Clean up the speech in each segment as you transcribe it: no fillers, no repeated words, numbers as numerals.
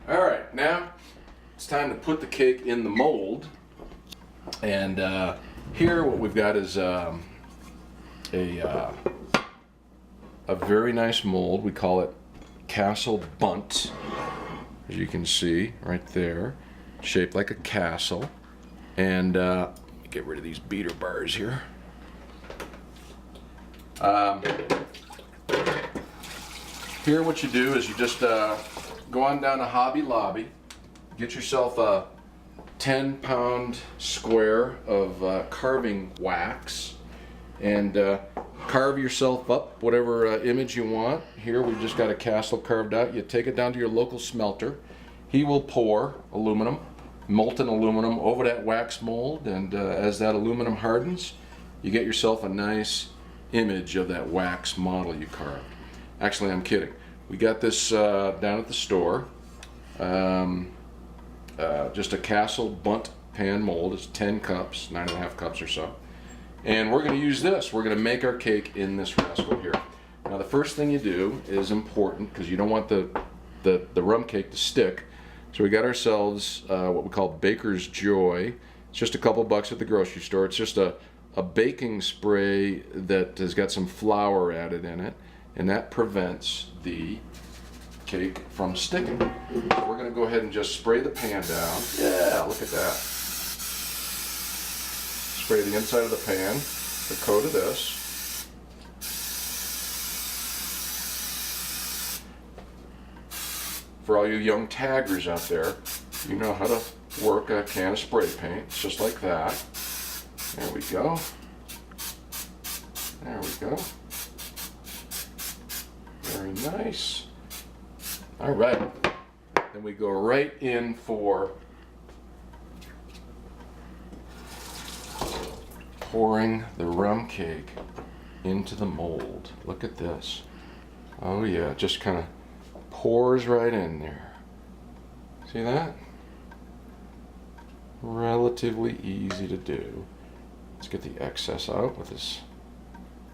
All right, now it's time to put the cake in the mold. And here what we've got is a very nice mold. We call it Castle Bunt, as you can see right there, shaped like a castle. And get rid of these beater bars here. Here what you do is you just go on down to Hobby Lobby, get yourself a 10-pound square of carving wax, and carve yourself up whatever image you want. Here we've just got a castle carved out. You take it down to your local smelter. He will pour aluminum, molten aluminum, over that wax mold, and as that aluminum hardens, you get yourself a nice image of that wax model you carved. Actually, I'm kidding. We got this down at the store. Just a Castle Bunt pan mold. It's 10 cups, 9.5 cups or so. And we're going to use this. We're going to make our cake in this rascal here. Now, the first thing you do is important because you don't want the rum cake to stick. So we got ourselves what we call Baker's Joy. It's just a couple bucks at the grocery store. It's just a baking spray that has got some flour added in it, and that prevents the cake from sticking. So we're going to go ahead and just spray the pan down. Yeah, look at that. Spray the inside of the pan, the coat of this. For all you young taggers out there, you know how to work a can of spray paint. It's just like that. There we go. There we go. Very nice. All right. Then we go right in for pouring the rum cake into the mold. Look at this. Oh yeah, it just kind of pours right in there. See that? Relatively easy to do. Let's get the excess out with this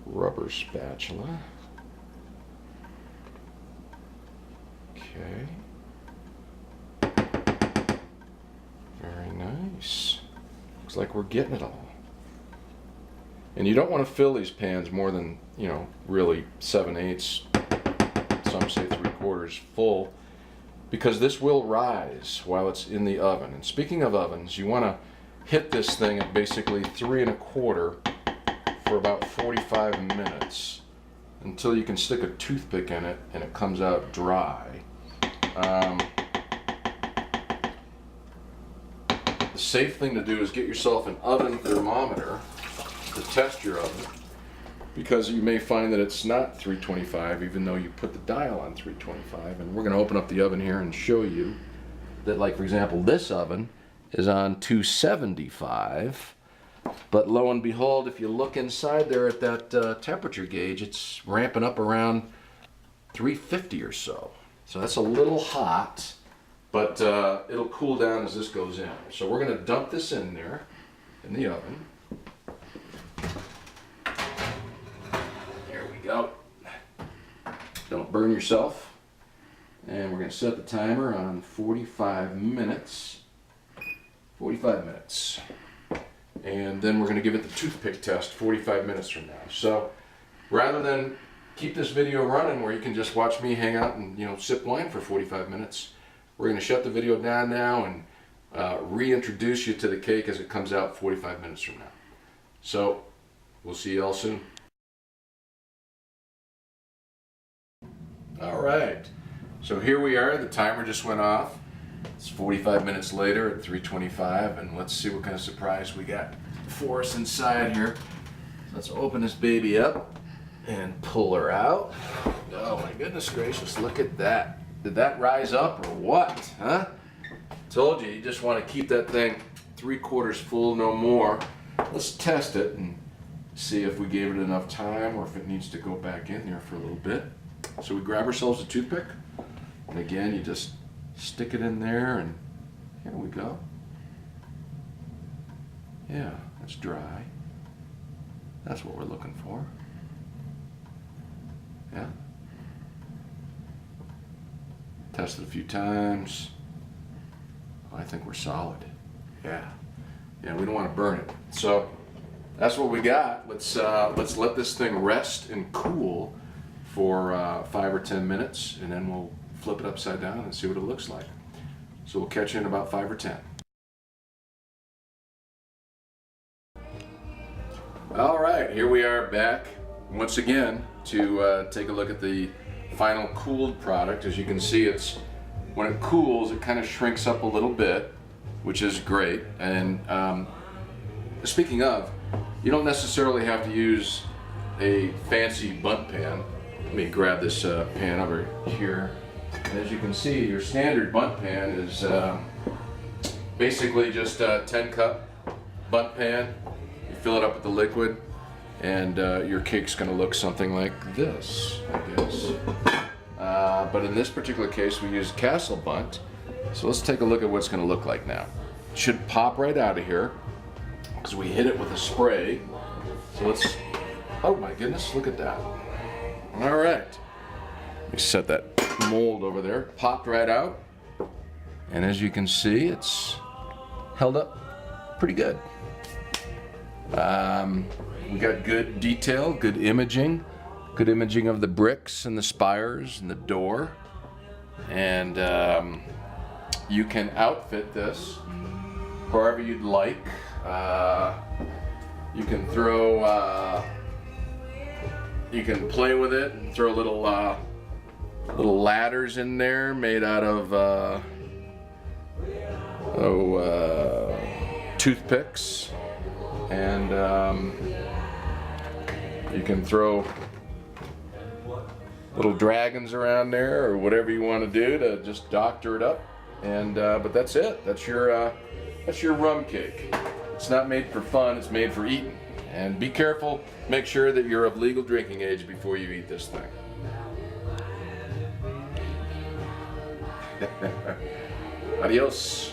rubber spatula. Okay. Very nice. Looks like we're getting it all. And you don't want to fill these pans more than, you know, really 7/8, some say 3/4 full, because this will rise while it's in the oven. And speaking of ovens, you want to hit this thing at basically 3 1/4 for about 45 minutes until you can stick a toothpick in it and it comes out dry. The safe thing to do is get yourself an oven thermometer to test your oven, because you may find that it's not 325 even though you put the dial on 325. And we're going to open up the oven here and show you that, like for example, this oven is on 275, but lo and behold, if you look inside there at that temperature gauge, it's ramping up around 350 or so. So that's a little hot, but it'll cool down as this goes in. So we're going to dump this in there in the oven. There we go. Don't burn yourself. And we're going to set the timer on 45 minutes. 45 minutes. And then we're going to give it the toothpick test 45 minutes from now. So rather than keep this video running where you can just watch me hang out and, you know, sip wine for 45 minutes, we're going to shut the video down now and reintroduce you to the cake as it comes out 45 minutes from now. So we'll see you all soon. All right, so here we are. The timer just went off. It's 45 minutes later at 3:25, and let's see what kind of surprise we got for us inside here. Let's open this baby up and pull her out. Oh my goodness gracious, look at that. Did that rise up or what, huh? Told you, you just want to keep that thing 3/4 full, no more. Let's test it and see if we gave it enough time or if it needs to go back in there for a little bit. So we grab ourselves a toothpick, and again, you just stick it in there, and here we go. Yeah, it's dry. That's what we're looking for. Yeah. Test it a few times. I think we're solid. Yeah. Yeah, we don't want to burn it. So that's what we got. Let's let this thing rest and cool for 5 or 10 minutes, and then we'll flip it upside down and see what it looks like. So we'll catch you in about 5 or 10. All right, here we are back once again to take a look at the final cooled product. As you can see, when it cools, it kind of shrinks up a little bit, which is great. And speaking of, you don't necessarily have to use a fancy bundt pan. Let me grab this pan over here. And as you can see, your standard bundt pan is basically just a 10-cup bundt pan. You fill it up with the liquid, and your cake's going to look something like this, I guess. But in this particular case, we use Castle bundt. So let's take a look at what it's going to look like now. It should pop right out of here because we hit it with a spray. So let's, oh my goodness, look at that. All right. Let me set that mold over there. Popped right out. And as you can see, it's held up pretty good. We got good detail, good imaging of the bricks and the spires and the door. And you can outfit this however you'd like. You can throw, you can play with it and throw little ladders in there made out of toothpicks, and you can throw little dragons around there or whatever you want to do to just doctor it up. And but that's it. That's your rum cake. It's not made for fun. It's made for eating. And be careful. Make sure that you're of legal drinking age before you eat this thing. Adios.